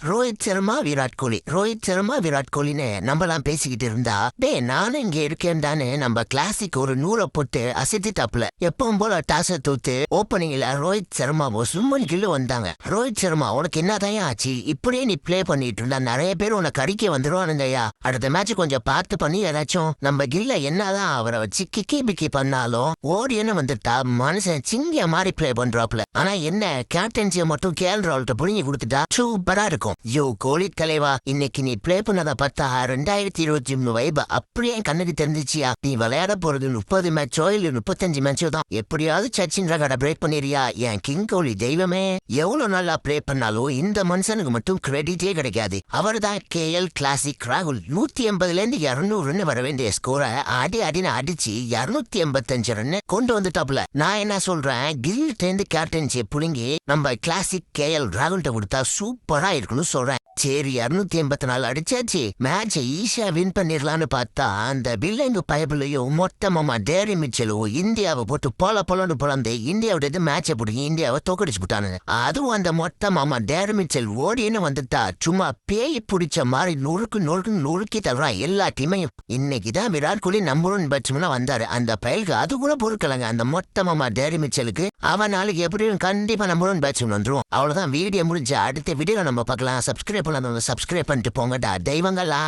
ரோஹித் சர்மா விராட் கோலின்னு நம்மலாம் பேசிக்கிட்டு இருந்தா நானும் இங்க இருக்கேன் தானே நம்ம கிளாசிக் ஒரு நூலை போட்டு அசத்திட்டாப்ல. எப்பவும் போல டாஸ தூத்து ஓப்பனிங்ல ரோஹித் சர்மாவோ சும்மன் கில்லு வந்தாங்க. ரோஹித் சர்மா உனக்கு என்னதான் ஆச்சு, இப்படியே நீ பிளே பண்ணிட்டு இருந்தா நிறைய பேர் உனக்கு அடிக்க வந்துருவானுங்கய்யா. அடுத்த மேட்ச் கொஞ்சம் பார்த்து பண்ணி ஏதாச்சும் நம்ம கில்ல என்னதான் அவரை வச்சு கிக்கி பிக்கி பண்ணாலும் ஓடியன்னு வந்துட்டா மனுஷன் சிங்க மாதிரி பிளே பண்றாப்ல. ஆனா என்ன கேப்டன்சியை மட்டும் கேஎல் புரிஞ்சு கொடுத்துட்டா சூப்பரா இருக்கும். யோ கோலி தலைவா, இன்னைக்கு நீ பிளே பண்ணத பார்த்தா 2023 வைப் அப்படியே கண்ணுக்கு தெரிஞ்சிச்சியா. நீ விளையாட போறது 30 மேட்சோ இல்ல 35 மேட்சோ தான். எப்படியாவது சச்சின் ரெக்கார்டை பிரேக் பண்ணிரியா என் கிங் கோலி தெய்வமே. எவ்வளவு நல்லா பிளே பண்ணாலும் இந்த மனுஷனுக்கு மட்டும் கிரெடிட்டே கிடைக்காது. அவர் தான் கேஎல் கிளாசிக் ராகுல் 180ல இருந்து 200 வர வேண்டிய ஸ்கோரை அடின்னு அடிச்சு 285 ரன் கொண்டு வந்துட்டாப்ல. நான் என்ன சொல்றேன், கில்லிட்ட இருந்து கேப்டன்சியை புடுங்கி நம்ம கிளாசிக் கேஎல் ராகுல்கிட்ட கொடுத்தா சூப்பரா இருக்கணும் சொல்றேன். சரி 284 அடிச்சாச்சு, மேட்சை ஈஸியா வின் பண்ணிடலான்னு பார்த்தா அந்த பில்லிங் பயபிளையும் மொத்தமா டேரி மிச்சலும் இந்தியாவை போட்டு பொலன்னு பொழந்து இந்தியாவோட மேட்சை பிடிச்சி இந்தியாவை தோக்கடிச்சு விட்டானுங்க. அதுவும் அந்த மொத்தமா டேரி மிச்சல் ஓடின்னு வந்துட்டா சும்மா பேய் பிடிச்ச மாதிரி நொறுக்கி தர்றான் எல்லா டீமையும். இன்னைக்குதான் விராட் கோலி நம்பர் 1 பேட்ஸ்மேனா வந்தாரு. அந்த பயலுக்கு அது கூட பொறுக்கலங்க. அந்த மொத்தமா டேரி மிச்சலுக்கு அவன் நாளைக்கு எப்படியும் கண்டிப்பா நம்பர் 1 பேட்ஸ்மேன் வந்துரும். அவ்வளவுதான், வீடியோ முடிஞ்சு அடுத்த வீடியோ நம்ம பார்க்கலாம். சப்ஸ்கிரைப் பண்ணாதவங்க சப்ஸ்கிரைப் பண்ணிட்டு போங்கடா தெய்வங்களா.